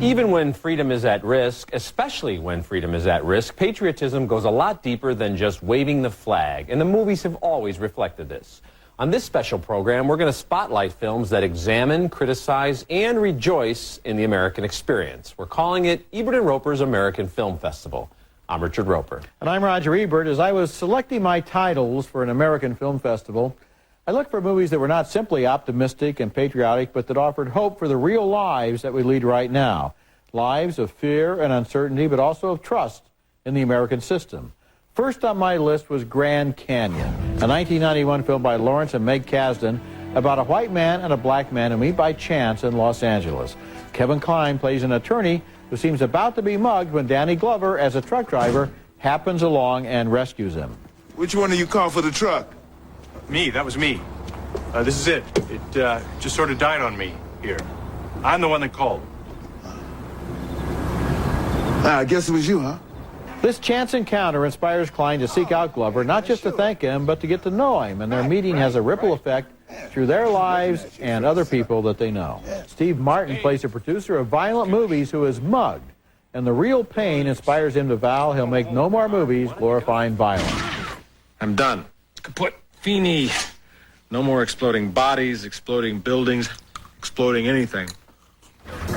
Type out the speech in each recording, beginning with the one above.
Even when freedom is at risk, especially when freedom is at risk, patriotism goes a lot deeper than just waving the flag, and the movies have always reflected this. On this special program, we're going to spotlight films that examine, criticize, and rejoice in the American experience. We're calling it Ebert and Roeper's American Film Festival. I'm Richard Roeper. And I'm Roger Ebert. As I was selecting my titles for an American Film Festival, I looked for movies that were not simply optimistic and patriotic, but that offered hope for the real lives that we lead right now. Lives of fear and uncertainty, but also of trust in the American system. First on my list was Grand Canyon, a 1991 film by Lawrence and Meg Kasdan about a white man and a black man who meet by chance in Los Angeles. Kevin Kline plays an attorney who seems about to be mugged when Danny Glover, as a truck driver, happens along and rescues him. Which one of you called for the truck? Me, that was me. This is it. It just sort of died on me here. I'm the one that called. I guess it was you, huh? This chance encounter inspires Kline to seek out Glover, not just to thank him, but to get to know him, and their meeting has a ripple effect through their lives and other people that they know. Steve Martin plays a producer of violent movies who is mugged, and the real pain inspires him to vow he'll make no more movies glorifying violence. I'm done. Kaput. Fini. No more exploding bodies, exploding buildings, exploding anything.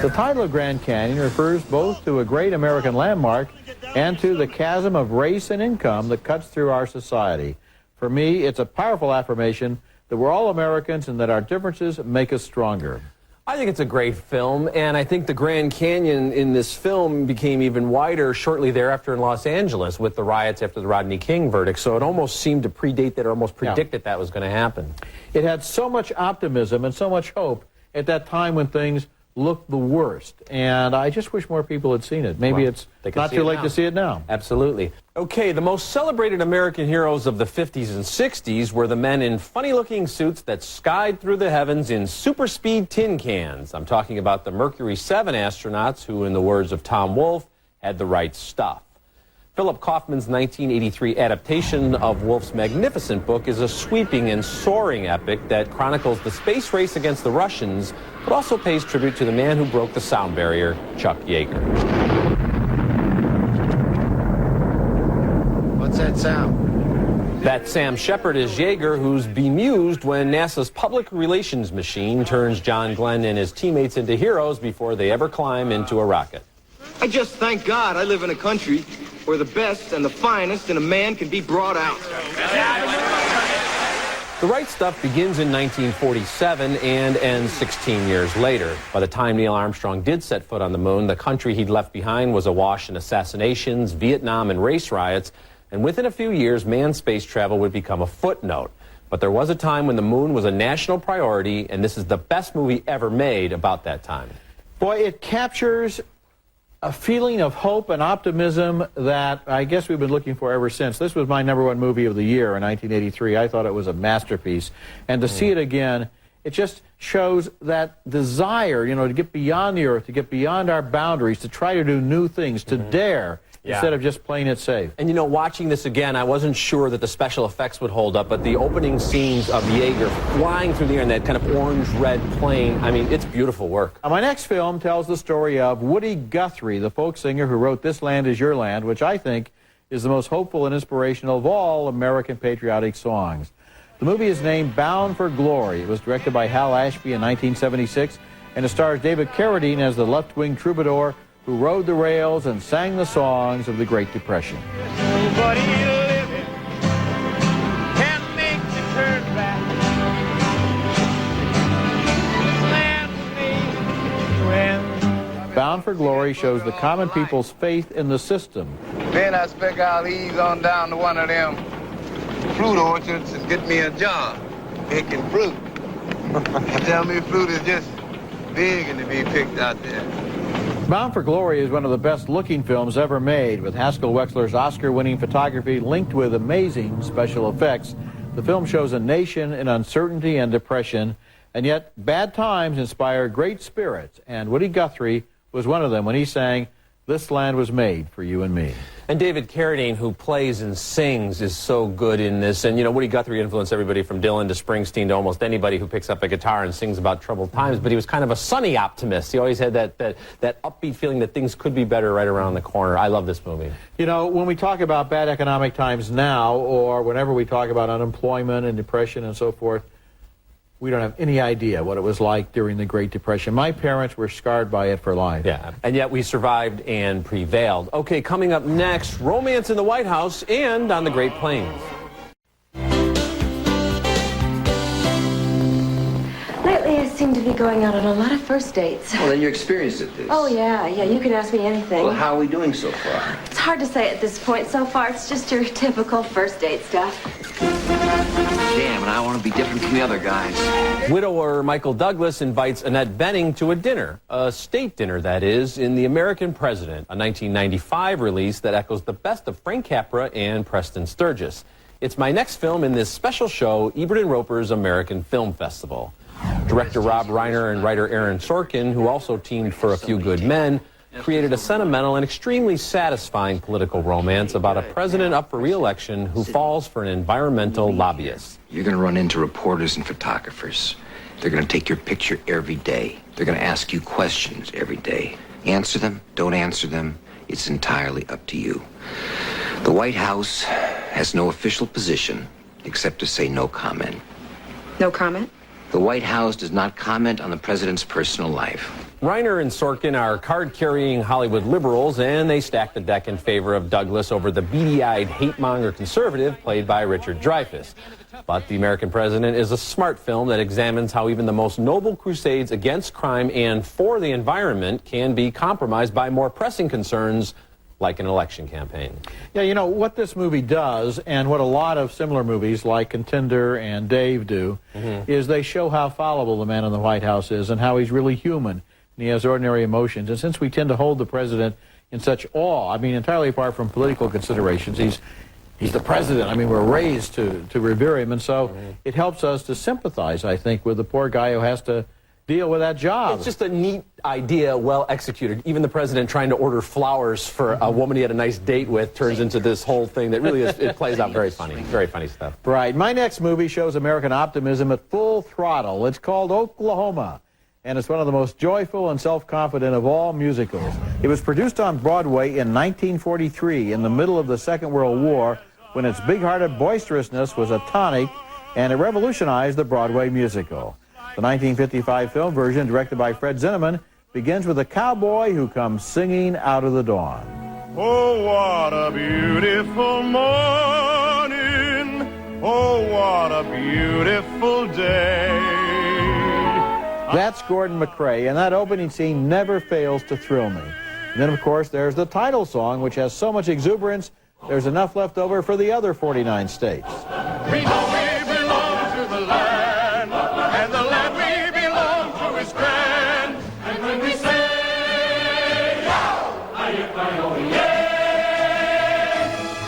The title of Grand Canyon refers both to a great American landmark and to the chasm of race and income that cuts through our society. For me, it's a powerful affirmation that we're all Americans and that our differences make us stronger. I think it's a great film, and I think the Grand Canyon in this film became even wider shortly thereafter in Los Angeles with the riots after the Rodney King verdict, so it almost seemed to predate that, or almost predicted that was going to happen. It had so much optimism and so much hope at that time when things looked the worst, and I just wish more people had seen it. Maybe it's not too late to see it now. Absolutely. Okay, the most celebrated American heroes of the 50s and 60s were the men in funny-looking suits that skied through the heavens in super-speed tin cans. I'm talking about the Mercury 7 astronauts who, in the words of Tom Wolfe, had the right stuff. Philip Kaufman's 1983 adaptation of Wolfe's magnificent book is a sweeping and soaring epic that chronicles the space race against the Russians, but also pays tribute to the man who broke the sound barrier, Chuck Yeager. What's that sound? That Sam Shepard is Yeager, who's bemused when NASA's public relations machine turns John Glenn and his teammates into heroes before they ever climb into a rocket. I just thank God I live in a country where the best and the finest in a man can be brought out. The Right Stuff begins in 1947 and ends 16 years later. By the time Neil Armstrong did set foot on the moon, the country he'd left behind was awash in assassinations, Vietnam, and race riots, and within a few years, manned space travel would become a footnote. But there was a time when the moon was a national priority, and this is the best movie ever made about that time. Boy, it captures a feeling of hope and optimism that I guess we've been looking for ever since. This was my #1 movie of the year in 1983. I thought it was a masterpiece. And to see it again, it just shows that desire, you know, to get beyond the earth, to get beyond our boundaries, to try to do new things, to dare, instead of just playing it safe. And you know, watching this again, I wasn't sure that the special effects would hold up, but the opening scenes of Yeager flying through the air in that kind of orange-red plane, I mean, it's beautiful work. My next film tells the story of Woody Guthrie, the folk singer who wrote This Land Is Your Land, which I think is the most hopeful and inspirational of all American patriotic songs. The movie is named Bound for Glory. It was directed by Hal Ashby in 1976, and it stars David Carradine as the left-wing troubadour who rode the rails and sang the songs of the Great Depression. Nobody living can make you turn back. This land made Bound for Glory shows the common people's faith in the system. Then I expect I'll ease on down to one of them fruit orchards and get me a job picking fruit. And tell me fruit is just big and to be picked out there. Bound for Glory is one of the best-looking films ever made, with Haskell Wexler's Oscar-winning photography linked with amazing special effects. The film shows a nation in uncertainty and depression, and yet bad times inspire great spirits, and Woody Guthrie was one of them when he sang, This land was made for you and me. And David Carradine, who plays and sings, is so good in this. And, you know, Woody Guthrie influenced everybody from Dylan to Springsteen to almost anybody who picks up a guitar and sings about troubled times. But he was kind of a sunny optimist. He always had that upbeat feeling that things could be better right around the corner. I love this movie. You know, when we talk about bad economic times now, or whenever we talk about unemployment and depression and so forth, we don't have any idea what it was like during the Great Depression. My parents were scarred by it for life. Yeah, and yet we survived and prevailed. Okay, coming up next, romance in the White House and on the Great Plains. Lately, I seem to be going out on a lot of first dates. Well, then you're experienced at this. Oh, yeah, you can ask me anything. Well, how are we doing so far? It's hard to say at this point. So far, it's just your typical first date stuff. Damn, and I want to be different from the other guys. Widower Michael Douglas invites Annette Bening to a dinner, a state dinner, that is, in The American President, a 1995 release that echoes the best of Frank Capra and Preston Sturges. It's my next film in this special show, Ebert and Roeper's American Film Festival. Director Rob Reiner and writer Aaron Sorkin, who also teamed for A Few Good Men, created a sentimental and extremely satisfying political romance about a president up for re-election who falls for an environmental lobbyist. You're going to run into reporters and photographers. They're going to take your picture every day. They're going to ask you questions every day. Answer them, don't answer them. It's entirely up to you. The White House has no official position except to say no comment. No comment? The White House does not comment on the president's personal life. Reiner and Sorkin are card-carrying Hollywood liberals, and they stack the deck in favor of Douglas over the beady-eyed hate-monger conservative played by Richard Dreyfuss. But The American President is a smart film that examines how even the most noble crusades against crime and for the environment can be compromised by more pressing concerns like an election campaign. Yeah, you know, what this movie does, and what a lot of similar movies like Contender and Dave do, is they show how fallible the man in the White House is and how he's really human, and he has ordinary emotions. And since we tend to hold the president in such awe, I mean, entirely apart from political considerations, he's the president. I mean, we're raised to revere him, and so it helps us to sympathize, I think, with the poor guy who has to deal with that job. It's just a neat idea, well executed. Even the president trying to order flowers for a woman he had a nice date with turns into this whole thing that really is, it plays out very funny stuff. Right. My next movie shows American optimism at full throttle. It's called Oklahoma, and it's one of the most joyful and self-confident of all musicals. It was produced on Broadway in 1943 in the middle of the Second World War, when its big-hearted boisterousness was a tonic, and it revolutionized the Broadway musical. The 1955 film version, directed by Fred Zinnemann, begins with a cowboy who comes singing out of the dawn. Oh, what a beautiful morning. Oh, what a beautiful day. That's Gordon MacRae, and that opening scene never fails to thrill me. And then, of course, there's the title song, which has so much exuberance, there's enough left over for the other 49 states. We know we belong to the land, and the land we belong to is grand. And when we say, yeah,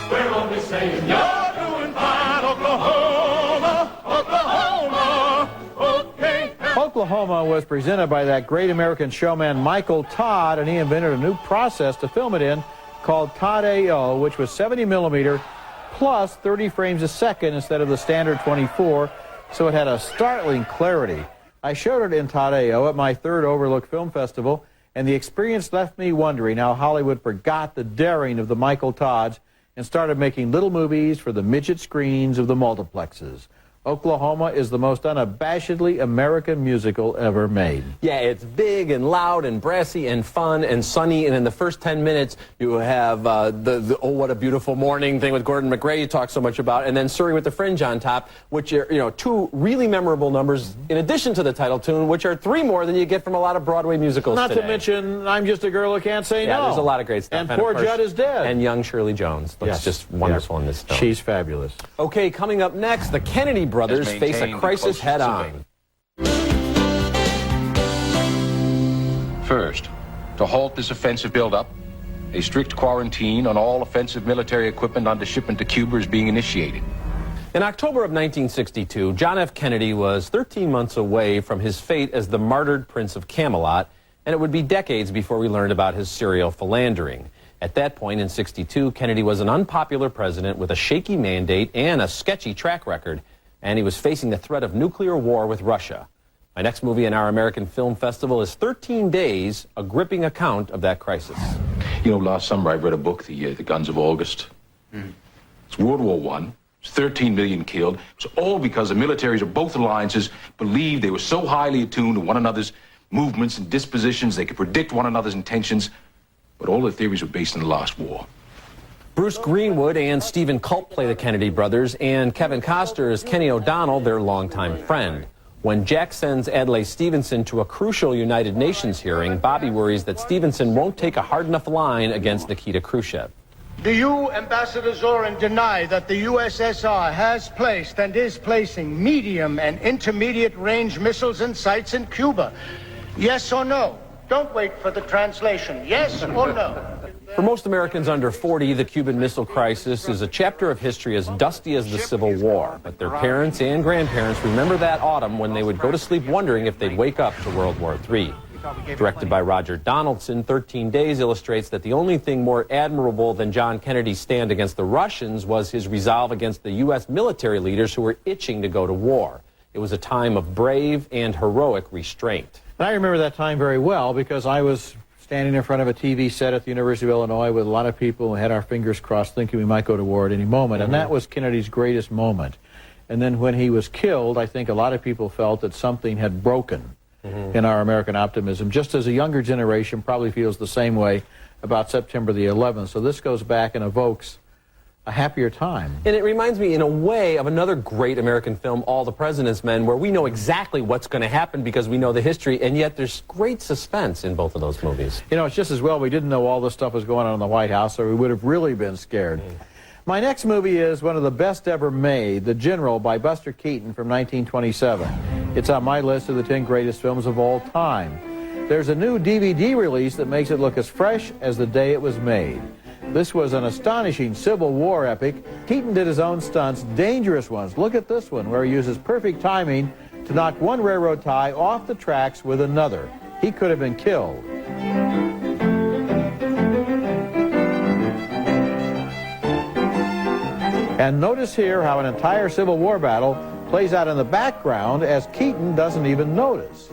we're only saying, you're doing fine, Oklahoma, Oklahoma, okay. Oklahoma was presented by that great American showman Michael Todd, and he invented a new process to film it in called Todd AO, which was 70 millimeter plus 30 frames a second instead of the standard 24, so it had a startling clarity. I showed it in Todd AO at my third Overlook Film Festival, and the experience left me wondering how Hollywood forgot the daring of the Michael Todds and started making little movies for the midget screens of the multiplexes. Oklahoma is the most unabashedly American musical ever made. Yeah, it's big and loud and brassy and fun and sunny, and in the first 10 minutes you have the oh, what a beautiful morning thing with Gordon MacRae you talk so much about, and then Surrey with the Fringe on top, which are, you know, two really memorable numbers in addition to the title tune, which are three more than you get from a lot of Broadway musicals Not today. to mention I'm Just a Girl Who Can't Say No. Yeah, there's a lot of great stuff. And Poor of course, Judd is Dead. And young Shirley Jones looks just wonderful in this film. She's fabulous. Okay, coming up next, the Kennedy brothers face a crisis head-on. First, to halt this offensive buildup, a strict quarantine on all offensive military equipment under shipment to Cuba is being initiated. In October of 1962, John F. Kennedy was 13 months away from his fate as the martyred Prince of Camelot, and it would be decades before we learned about his serial philandering. At that point, in '62, Kennedy was an unpopular president with a shaky mandate and a sketchy track record, and he was facing the threat of nuclear war with Russia. My next movie in our American Film Festival is 13 Days, a gripping account of that crisis. You know, last summer I read a book, The Guns of August. It's World War I. It's 13 million killed. It was all because the militaries of both alliances believed they were so highly attuned to one another's movements and dispositions, they could predict one another's intentions, but all the theories were based on the last war. Bruce Greenwood and Stephen Culp play the Kennedy brothers, and Kevin Costner is Kenny O'Donnell, their longtime friend. When Jack sends Adlai Stevenson to a crucial United Nations hearing, Bobby worries that Stevenson won't take a hard enough line against Nikita Khrushchev. Do you, Ambassador Zorin, deny that the USSR has placed and is placing medium and intermediate range missiles and sites in Cuba? Yes or no? Don't wait for the translation. Yes or no? For most Americans under 40, the Cuban Missile Crisis is a chapter of history as dusty as the Civil War. But their parents and grandparents remember that autumn when they would go to sleep wondering if they'd wake up to World War III. Directed by Roger Donaldson, 13 Days illustrates that the only thing more admirable than John Kennedy's stand against the Russians was his resolve against the U.S. military leaders who were itching to go to war. It was a time of brave and heroic restraint. And I remember that time very well because I was standing in front of a TV set at the University of Illinois with a lot of people and had our fingers crossed thinking we might go to war at any moment. And that was Kennedy's greatest moment. And then when he was killed, I think a lot of people felt that something had broken in our American optimism, just as a younger generation probably feels the same way about September the 11th. So this goes back and evokes a happier time. And it reminds me, in a way, of another great American film, All the President's Men, where we know exactly what's going to happen because we know the history, and yet there's great suspense in both of those movies. You know, it's just as well we didn't know all this stuff was going on in the White House, or we would have really been scared. My next movie is one of the best ever made, The General by Buster Keaton from 1927. It's on my list of the 10 greatest films of all time. There's a new DVD release that makes it look as fresh as the day it was made. This was an astonishing Civil War epic. Keaton did his own stunts, dangerous ones. Look at this one, where he uses perfect timing to knock one railroad tie off the tracks with another. He could have been killed. And notice here how an entire Civil War battle plays out in the background as Keaton doesn't even notice.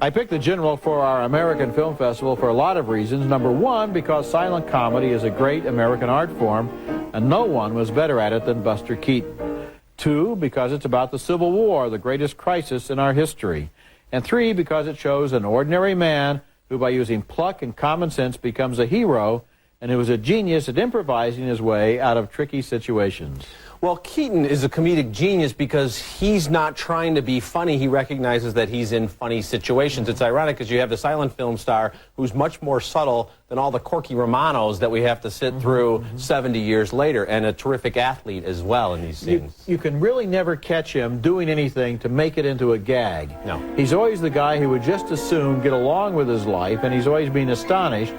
I picked The General for our American Film Festival for a lot of reasons. Number one, because silent comedy is a great American art form, and no one was better at it than Buster Keaton. Two, because it's about the Civil War, the greatest crisis in our history. And three, because it shows an ordinary man who, by using pluck and common sense, becomes a hero, and who is a genius at improvising his way out of tricky situations. Well, Keaton is a comedic genius because he's not trying to be funny. He recognizes that he's in funny situations. It's ironic because you have the silent film star who's much more subtle than all the Corky Romanos that we have to sit through 70 years later, and a terrific athlete as well in these scenes. You can really never catch him doing anything to make it into a gag. No. He's always the guy who would just as soon get along with his life, and he's always being astonished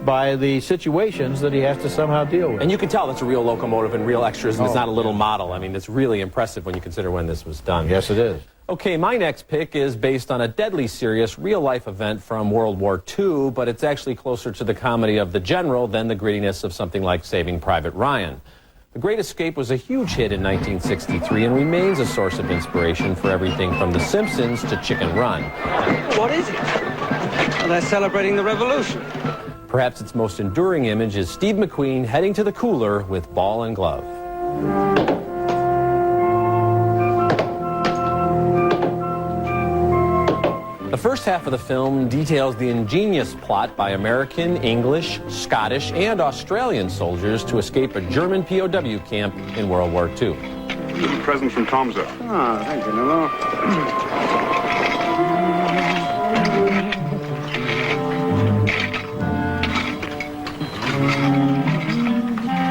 by the situations that he has to somehow deal with. And you can tell that's a real locomotive and real extras, and it's not a little model. I mean, it's really impressive when you consider when this was done. Yes, it is. Okay, my next pick is based on a deadly serious real-life event from World War II, but it's actually closer to the comedy of The General than the grittiness of something like Saving Private Ryan. The Great Escape was a huge hit in 1963 and remains a source of inspiration for everything from The Simpsons to Chicken Run. What is it? Well, they're celebrating the revolution. Perhaps its most enduring image is Steve McQueen heading to the cooler with ball and glove. The first half of the film details the ingenious plot by American, English, Scottish, and Australian soldiers to escape a German POW camp in World War II. Little present from Tomzo. Ah, thank you, Nilo.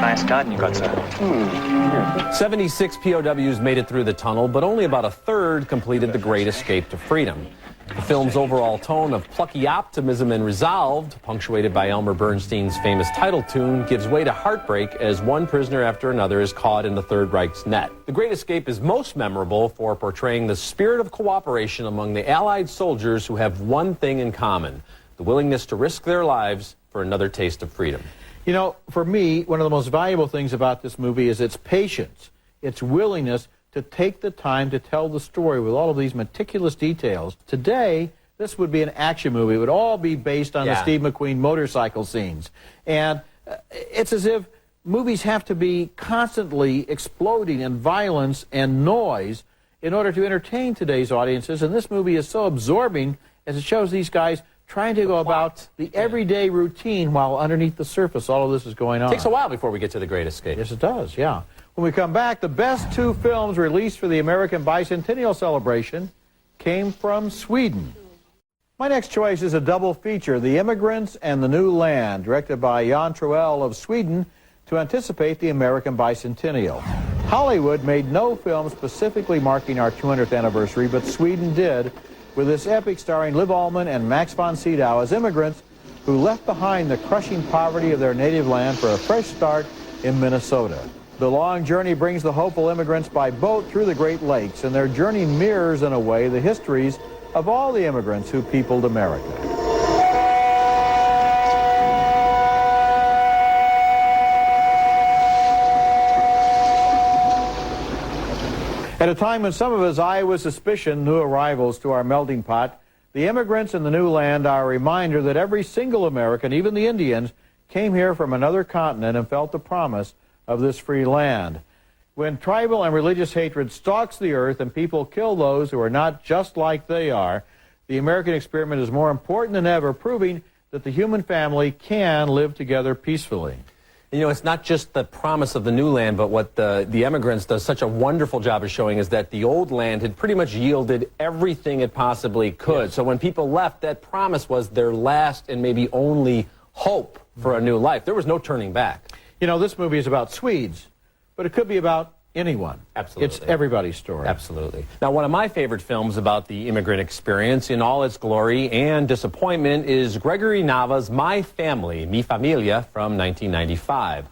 Nice garden you got, sir. 76 POWs made it through the tunnel, but only about a third completed the Great Escape to freedom. The film's overall tone of plucky optimism and resolve, punctuated by Elmer Bernstein's famous title tune, gives way to heartbreak as one prisoner after another is caught in the Third Reich's net. The Great Escape is most memorable for portraying the spirit of cooperation among the Allied soldiers who have one thing in common: the willingness to risk their lives for another taste of freedom. You know, for me, one of the most valuable things about this movie is its patience, its willingness to take the time to tell the story with all of these meticulous details. Today, this would be an action movie. It would all be based on the Steve McQueen motorcycle scenes. And it's as if movies have to be constantly exploding in violence and noise in order to entertain today's audiences. And this movie is so absorbing as it shows these guys trying to go about the everyday routine while underneath the surface all of this is going on. It takes a while before we get to The Great Escape. Yes, it does, yeah. When we come back, the best two films released for the American Bicentennial celebration came from Sweden. My next choice is a double feature, The Immigrants and the New Land, directed by Jan Troell of Sweden to anticipate the American Bicentennial. Hollywood made no film specifically marking our 200th anniversary, but Sweden did, with this epic starring Liv Ullmann and Max von Sydow as immigrants who left behind the crushing poverty of their native land for a fresh start in Minnesota. The long journey brings the hopeful immigrants by boat through the Great Lakes, and their journey mirrors, in a way, the histories of all the immigrants who peopled America. At a time when some of us eye with suspicion new arrivals to our melting pot, the immigrants in the new land are a reminder that every single American, even the Indians, came here from another continent and felt the promise of this free land. When tribal and religious hatred stalks the earth and people kill those who are not just like they are, the American experiment is more important than ever, proving that the human family can live together peacefully. You know, it's not just the promise of the new land, but what the immigrants does such a wonderful job of showing is that the old land had pretty much yielded everything it possibly could. Yes. So when people left, that promise was their last and maybe only hope for a new life. There was no turning back. You know, this movie is about Swedes, but it could be about anyone. Absolutely. It's everybody's story. Absolutely. Now, one of my favorite films about the immigrant experience in all its glory and disappointment is Gregory Nava's My Family, Mi Familia, from 1995.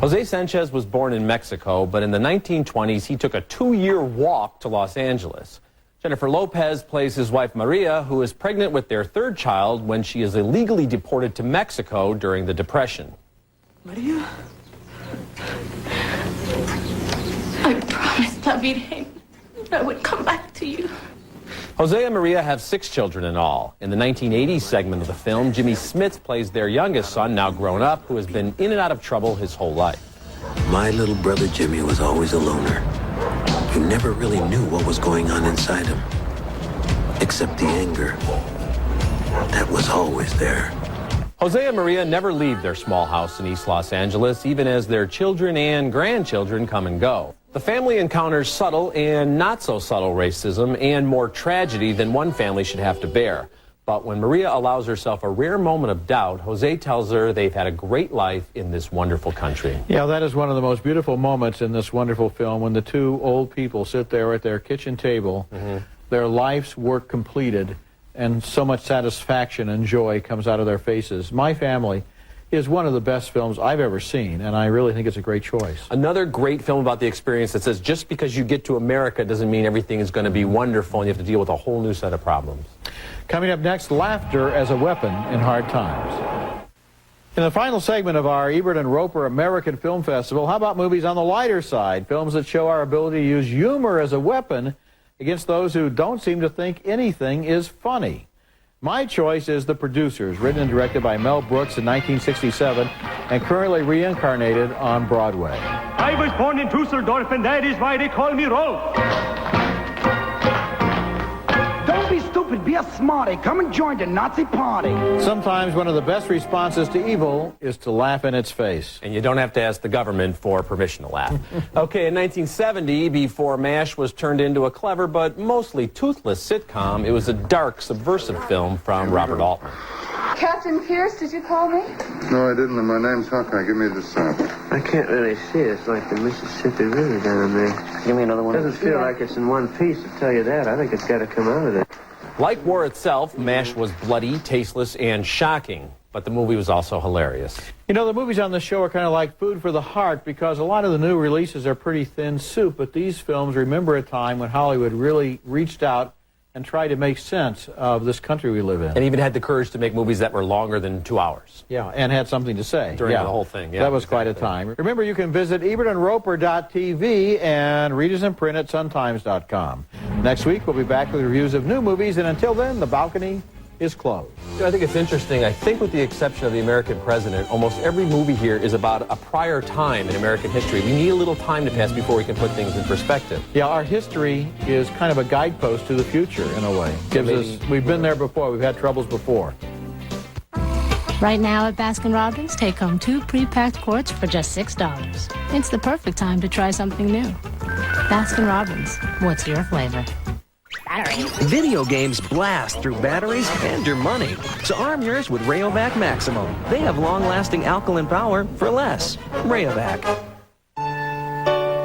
Jose Sanchez was born in Mexico, but in the 1920s, he took a 2-year walk to Los Angeles. Jennifer Lopez plays his wife Maria, who is pregnant with their third child when she is illegally deported to Mexico during the Depression. Maria? I promised La Virgen I would come back to you. Jose and Maria have 6 children in all. In the 1980s segment of the film, Jimmy Smits plays their youngest son, now grown up, who has been in and out of trouble his whole life. My little brother Jimmy was always a loner. He never really knew what was going on inside him, except the anger. That was always there. Jose and Maria never leave their small house in East Los Angeles, even as their children and grandchildren come and go. The family encounters subtle and not so subtle racism and more tragedy than one family should have to bear. But when Maria allows herself a rare moment of doubt, Jose tells her they've had a great life in this wonderful country. Yeah, that is one of the most beautiful moments in this wonderful film, when the two old people sit there at their kitchen table, their life's work completed, and so much satisfaction and joy comes out of their faces. My Family is one of the best films I've ever seen, and I really think it's a great choice. Another great film about the experience that says just because you get to America doesn't mean everything is going to be wonderful and you have to deal with a whole new set of problems. Coming up next, laughter as a weapon in hard times. In the final segment of our Ebert and Roeper American Film Festival, how about movies on the lighter side? Films that show our ability to use humor as a weapon against those who don't seem to think anything is funny. My choice is The Producers, written and directed by Mel Brooks in 1967 and currently reincarnated on Broadway. I was born in Dusseldorf, and that is why they call me Rolf. Don't be stupid, be a smarty. Come and join the Nazi party. Sometimes one of the best responses to evil is to laugh in its face. And you don't have to ask the government for permission to laugh. Okay, in 1970, before MASH was turned into a clever but mostly toothless sitcom, it was a dark, subversive film from Robert Altman. Captain Pierce, did you call me? No, I didn't. My name's Hawkeye. Give me the sample. I can't really see it. It's like the Mississippi River down there. Give me another one. Doesn't feel like it's in one piece, to tell you that. I think it's got to come out of there. Like war itself, MASH was bloody, tasteless, and shocking. But the movie was also hilarious. You know, the movies on the show are kind of like food for the heart because a lot of the new releases are pretty thin soup, but these films remember a time when Hollywood really reached out and tried to make sense of this country we live in. And even had the courage to make movies that were longer than 2 hours. Yeah, and had something to say. During the whole thing, yeah. That was quite a time. Remember, you can visit EbertandRoeper.tv and read us in print at suntimes.com. Next week, we'll be back with reviews of new movies, and until then, the balcony is closed. I think it's interesting. I think with the exception of The American President, almost every movie here is about a prior time in American history. We need a little time to pass before we can put things in perspective. Yeah, our history is kind of a guidepost to the future in a way. We've been there before. We've had troubles before. Right now at Baskin-Robbins, take home 2 pre-packed quarts for just $6. It's the perfect time to try something new. Baskin-Robbins, what's your flavor? Video games blast through batteries and your money. So arm yours with Rayovac Maximum. They have long-lasting alkaline power for less. Rayovac.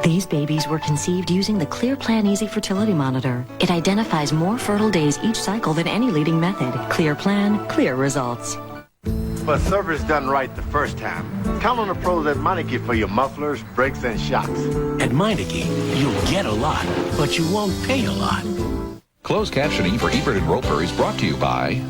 These babies were conceived using the Clear Plan Easy Fertility Monitor. It identifies more fertile days each cycle than any leading method. Clear Plan, clear results. But service done right the first time. Count on the pros at Meineke for your mufflers, brakes, and shocks. At Meineke, you'll get a lot, but you won't pay a lot. Closed captioning for Ebert and Roeper is brought to you by